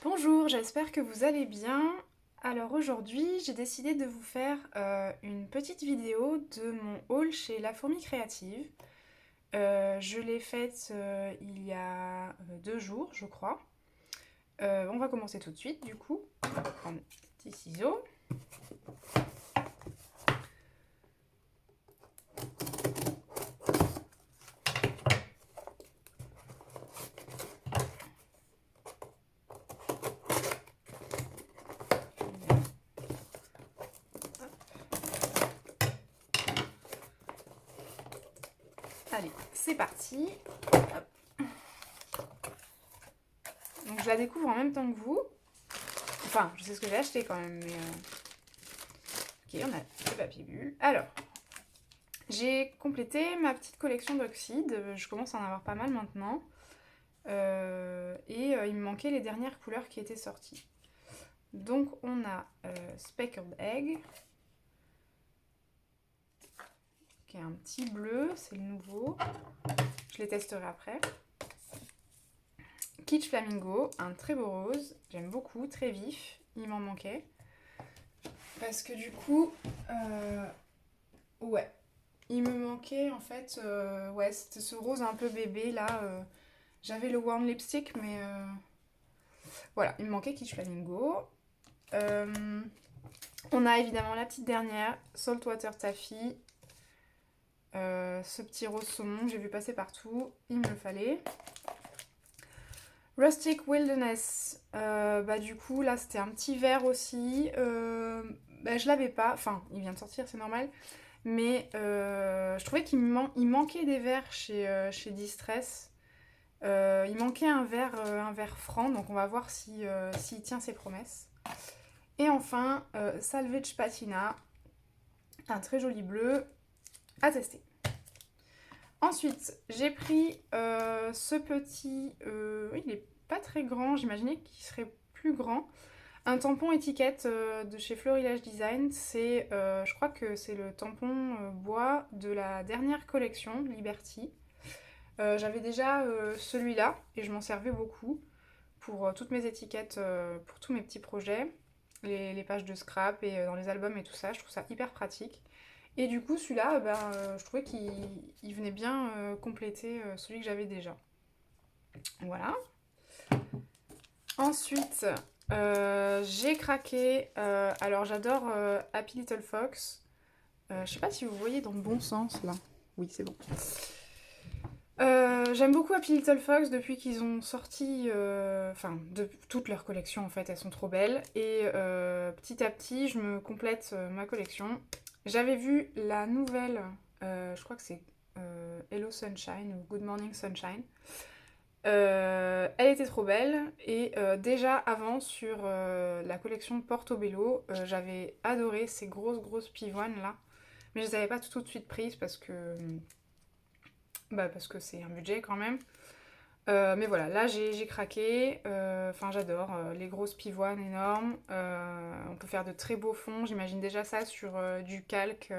Bonjour, j'espère que vous allez bien. Alors aujourd'hui, j'ai décidé de vous faire une petite vidéo de mon haul chez La Fourmi Créative. Je l'ai faite il y a 2 jours, je crois. On va commencer tout de suite, du coup. On va prendre des petits ciseaux. Allez, c'est parti. Hop. Donc je la découvre en même temps que vous. Enfin, je sais ce que j'ai acheté quand même, mais... Ok, on a le papier bulle. Alors, j'ai complété ma petite collection d'oxydes. Je commence à en avoir pas mal maintenant. Il me manquait les dernières couleurs qui étaient sorties. Donc on a Speckled Egg, qui est un petit bleu, c'est le nouveau. Je les testerai après. Kitsch Flamingo, un très beau rose, j'aime beaucoup, très vif, il m'en manquait. Parce que du coup, ouais, il me manquait en fait, ouais, c'était ce rose un peu bébé là. J'avais le Warm Lipstick, mais voilà, il me manquait Kitsch Flamingo. On a évidemment la petite dernière, Saltwater Taffy. Ce petit rose saumon que j'ai vu passer partout, il me le fallait. Rustic Wilderness, du coup là c'était un petit vert aussi. Je l'avais pas, enfin il vient de sortir, c'est normal. Mais je trouvais qu'il manquait des verres chez Distress. Il manquait un verre franc, donc on va voir s'il tient ses promesses. Et enfin, Salvage Patina, un très joli bleu à tester. Ensuite, j'ai pris ce petit... il n'est pas très grand, j'imaginais qu'il serait plus grand. Un tampon étiquette de chez Florilège Design. Je crois que c'est le tampon bois de la dernière collection, Liberty. J'avais déjà celui-là et je m'en servais beaucoup pour toutes mes étiquettes, pour tous mes petits projets. Les pages de scrap et dans les albums et tout ça, je trouve ça hyper pratique. Et du coup, celui-là, je trouvais qu'il venait bien compléter celui que j'avais déjà. Voilà. Ensuite, j'ai craqué. Alors, j'adore Happy Little Fox. Je sais pas si vous voyez dans le bon sens là. Oui, c'est bon. J'aime beaucoup Happy Little Fox depuis qu'ils ont sorti, enfin, de toute leur collection en fait, elles sont trop belles. Et petit à petit, je me complète ma collection. J'avais vu la nouvelle, je crois que c'est Hello Sunshine ou Good Morning Sunshine. Elle était trop belle et déjà avant sur la collection Portobello, j'avais adoré ces grosses pivoines là, mais je les avais pas tout de suite prises parce que c'est un budget quand même. Mais voilà, là j'ai craqué. Enfin, j'adore les grosses pivoines énormes. On peut faire de très beaux fonds. J'imagine déjà ça sur du calque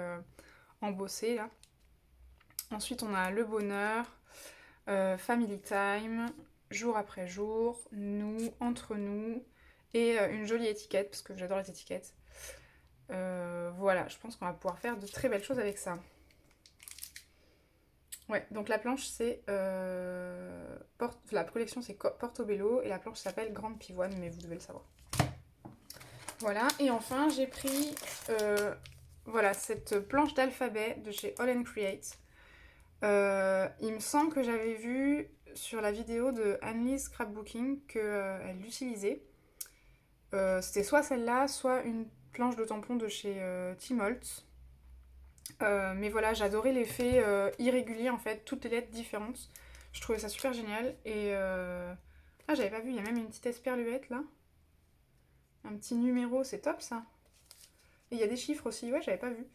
embossé là. Ensuite, on a le bonheur, family time, jour après jour, nous, entre nous, et une jolie étiquette parce que j'adore les étiquettes. Voilà, je pense qu'on va pouvoir faire de très belles choses avec ça. Ouais, donc la planche c'est la collection c'est Portobello et la planche s'appelle Grande Pivoine, mais vous devez le savoir. Voilà, et enfin j'ai pris voilà, cette planche d'alphabet de chez All and Create. Il me semble que j'avais vu sur la vidéo de Annelise Scrapbooking qu'elle l'utilisait. C'était soit celle-là, soit une planche de tampon de chez Timolt. Mais voilà, j'adorais l'effet irrégulier en fait, toutes les lettres différentes. Je trouvais ça super génial. Ah, j'avais pas vu, il y a même une petite esperluette là. Un petit numéro, c'est top ça. Et il y a des chiffres aussi, ouais, j'avais pas vu.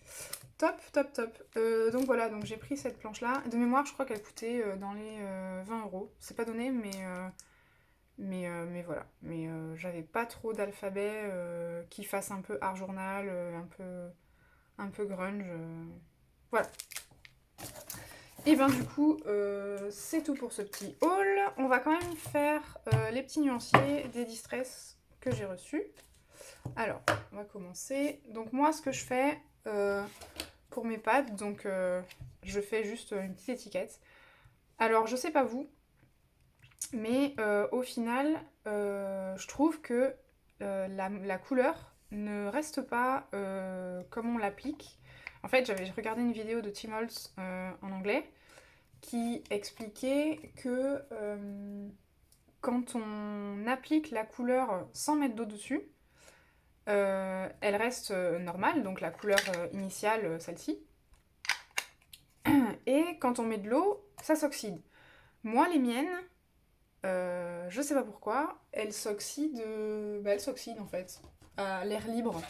Top. Donc voilà, donc j'ai pris cette planche là. De mémoire, je crois qu'elle coûtait dans les 20 €. C'est pas donné, mais voilà. Mais j'avais pas trop d'alphabet qui fasse un peu art journal, un peu grunge. Voilà. Et ben du coup, c'est tout pour ce petit haul. On va quand même faire les petits nuanciers des Distress que j'ai reçus. Alors, on va commencer. Donc moi, ce que je fais pour mes pads, donc je fais juste une petite étiquette. Alors, je sais pas vous, mais au final, je trouve que la couleur ne reste pas comme on l'applique. En fait, j'avais regardé une vidéo de Tim Holtz en anglais qui expliquait que quand on applique la couleur sans mettre d'eau dessus, elle reste normale, donc la couleur initiale, celle-ci. Et quand on met de l'eau, ça s'oxyde. Moi, les miennes, je sais pas pourquoi, elles s'oxydent, elles s'oxydent en fait, à l'air libre. En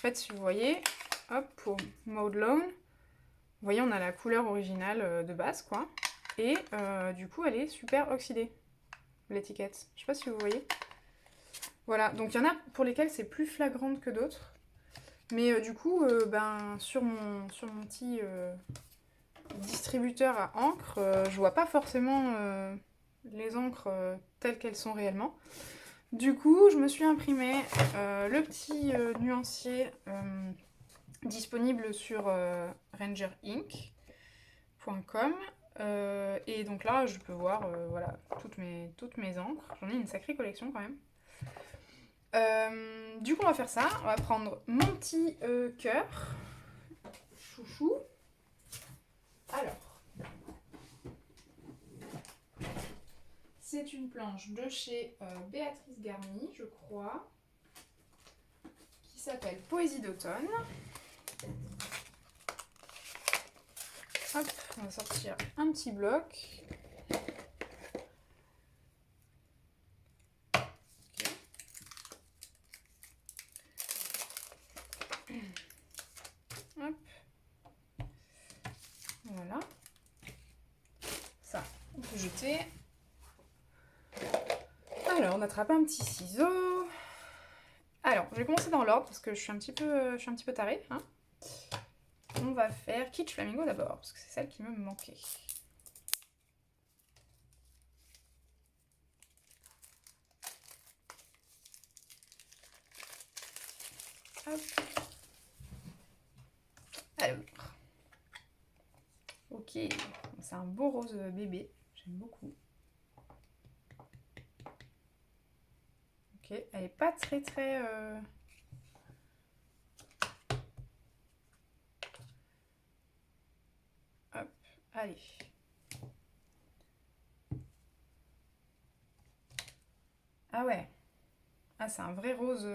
fait, si vous voyez, hop, pour Maude Lone, vous voyez, on a la couleur originale de base, quoi. Et du coup, elle est super oxydée, l'étiquette. Je sais pas si vous voyez. Voilà, donc il y en a pour lesquels c'est plus flagrante que d'autres. Mais du coup, sur mon petit distributeur à encre, je vois pas forcément les encres telles qu'elles sont réellement. Du coup, je me suis imprimé le petit nuancier disponible sur rangerinc.com. Et donc là, je peux voir voilà, toutes mes encres. J'en ai une sacrée collection quand même. Du coup, on va faire ça. On va prendre mon petit cœur. Chouchou. Alors. C'est une planche de chez Béatrice Garny, je crois. Qui s'appelle Poésie d'automne. Hop, on va sortir un petit bloc. Hop. Voilà. Ça, on peut jeter. Alors, on attrape un petit ciseau. Alors, je vais commencer dans l'ordre parce que je suis un petit peu tarée. Hein. On va faire Kitsch Flamingo d'abord, parce que c'est celle qui me manquait. Hop. Alors. Ok, c'est un beau rose bébé, j'aime beaucoup. Ok, elle est pas très... Hop, allez. Ah ouais. Ah, c'est un vrai rose,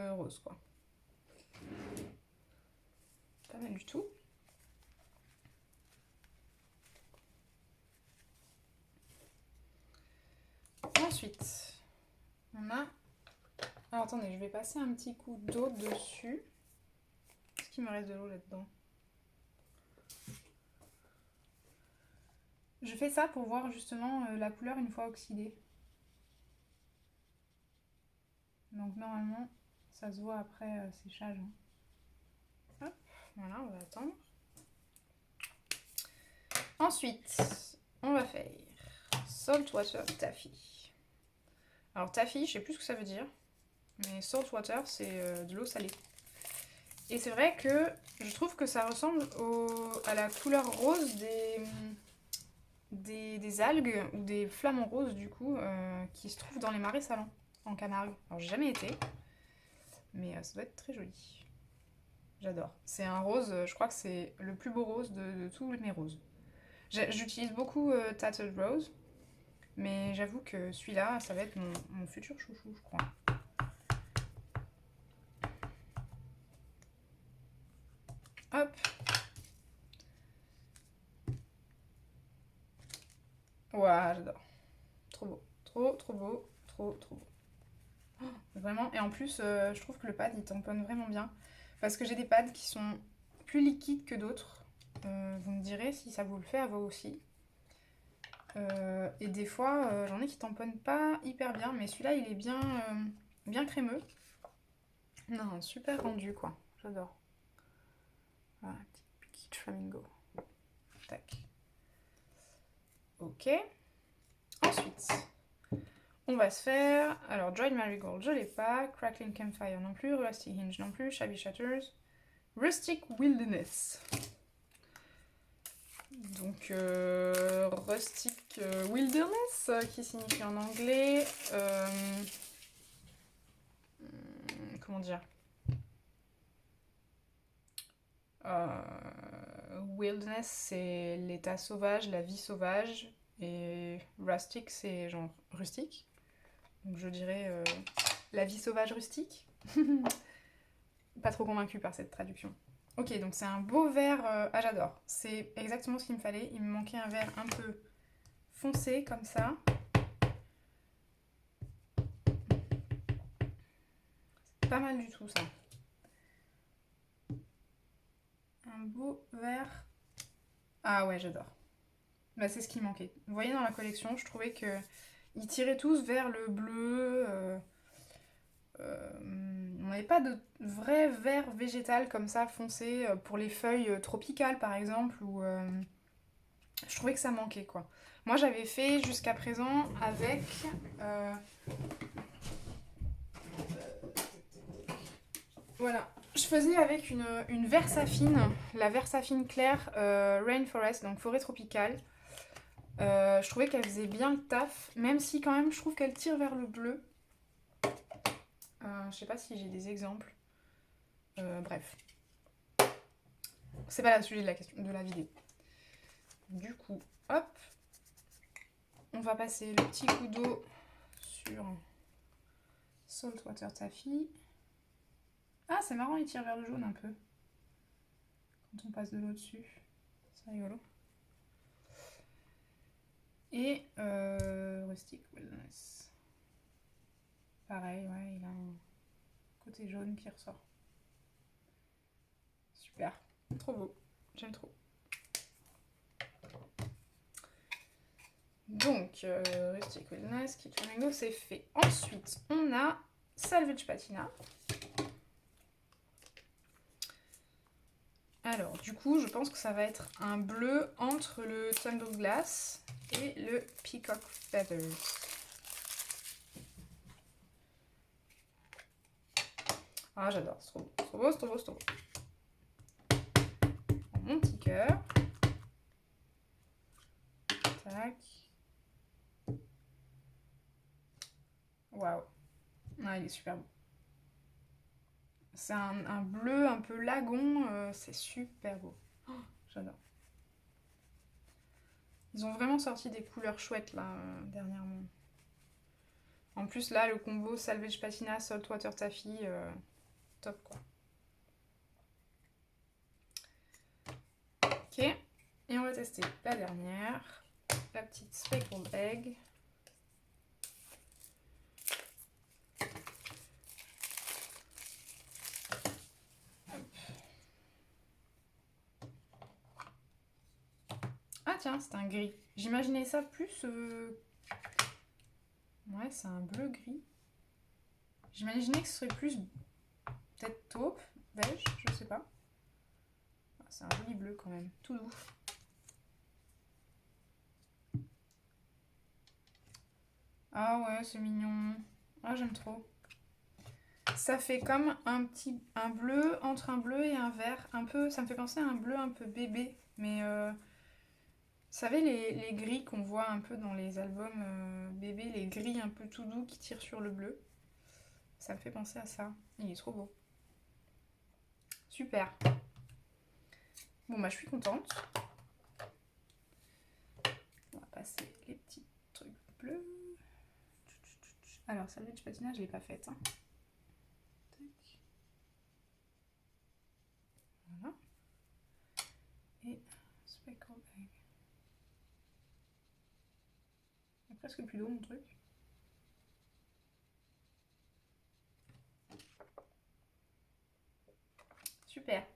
quoi. Pas mal du tout. Ensuite, on a... Alors, attendez, je vais passer un petit coup d'eau dessus. Est-ce qu'il me reste de l'eau là-dedans? Je fais ça pour voir justement la couleur une fois oxydée. Donc, normalement, ça se voit après séchage. Hein. Hop, voilà, on va attendre. Ensuite, on va faire Saltwater Taffy. Alors Taffy, je sais plus ce que ça veut dire, mais Saltwater, c'est de l'eau salée. Et c'est vrai que je trouve que ça ressemble à la couleur rose des algues ou des flamants roses du coup, qui se trouvent dans les marais salants en Camargue. Alors j'ai jamais été, mais ça doit être très joli. J'adore. C'est un rose, je crois que c'est le plus beau rose de tous mes roses. J'utilise beaucoup Tattered Rose, mais j'avoue que celui-là, ça va être mon futur chouchou, je crois. Hop. Ouah, j'adore. Trop beau. Trop beau. Trop beau. Oh, vraiment. Et en plus, je trouve que le pad, il tamponne vraiment bien. Parce que j'ai des pads qui sont plus liquides que d'autres. Vous me direz si ça vous le fait à vous aussi. Et des fois, j'en ai qui tamponnent pas hyper bien. Mais celui-là, il est bien crémeux. Non, super rendu, quoi. J'adore. Voilà, petit Kitsch Flamingo. Tac. Ok. Ensuite, on va se faire... Alors, Dried Marigold, je l'ai pas. Crackling Campfire non plus. Rusty Hinge non plus. Shabby Shatters. Rustic Wilderness. Donc, Rustic Wilderness, qui signifie en anglais... comment dire, wilderness, c'est l'état sauvage, la vie sauvage, et rustic, c'est genre rustique. Donc je dirais la vie sauvage rustique. Pas trop convaincue par cette traduction. Ok, donc c'est un beau vert. Ah, j'adore. C'est exactement ce qu'il me fallait. Il me manquait un vert un peu foncé, comme ça. C'est pas mal du tout, ça. Un beau vert. Ah ouais, j'adore. Bah, c'est ce qui manquait. Vous voyez, dans la collection, je trouvais que ils tiraient tous vers le bleu. On n'avait pas de vrai vert végétal comme ça foncé pour les feuilles tropicales par exemple. Où, je trouvais que ça manquait quoi. Moi j'avais fait jusqu'à présent avec... voilà. Je faisais avec une Versafine, la Versafine claire Rainforest, donc forêt tropicale. Je trouvais qu'elle faisait bien le taf, même si quand même je trouve qu'elle tire vers le bleu. Je sais pas si j'ai des exemples. Bref. C'est pas le sujet de la question, de la vidéo. Du coup, hop. On va passer le petit coup d'eau sur Saltwater Taffy. Ah, c'est marrant, il tire vers le jaune un peu. Quand on passe de l'eau dessus. C'est rigolo. Et Rustic Wilderness. Pareil, ouais, il a un côté jaune qui ressort. Super, trop beau, j'aime trop. Donc, Rustic Wilderness, Keep Flamingo, c'est fait. Ensuite, on a Salvage Patina. Alors, du coup, je pense que ça va être un bleu entre le Tumbled Glass et le Peacock Feathers. Ah, j'adore, c'est trop beau, c'est trop beau, c'est trop beau, c'est trop beau. Mon petit cœur. Tac. Waouh. Ah, il est super beau. C'est un bleu un peu lagon, c'est super beau. Oh, j'adore. Ils ont vraiment sorti des couleurs chouettes là, dernièrement. En plus là, le combo Salvage Patina, Saltwater Taffy, top quoi. Ok, et on va tester la dernière, la petite Speckled Egg. Ah tiens, c'est un gris. J'imaginais ça plus... Ouais, c'est un bleu-gris. J'imaginais que ce serait plus peut-être taupe, beige, je sais pas. Ah, c'est un joli bleu quand même, tout doux. Ah ouais, c'est mignon. Ah, j'aime trop. Ça fait comme un bleu entre un bleu et un vert. Un peu, ça me fait penser à un bleu un peu bébé. Mais vous savez, les gris qu'on voit un peu dans les albums bébés, les gris un peu tout doux qui tirent sur le bleu. Ça me fait penser à ça. Il est trop beau. Super. Bon, bah, je suis contente. On va passer les petits trucs bleus. Alors, Salvage Patina, je l'ai pas faite. Hein. Voilà. Et Speckled Egg. Il n'y a presque plus d'eau, mon truc. Super.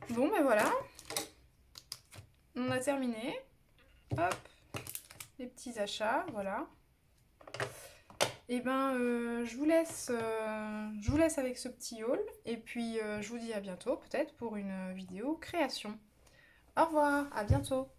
Bon, ben voilà. On a terminé. Hop. Les petits achats, voilà. Et ben, je vous laisse avec ce petit haul. Et puis, je vous dis à bientôt, peut-être, pour une vidéo création. Au revoir, à bientôt.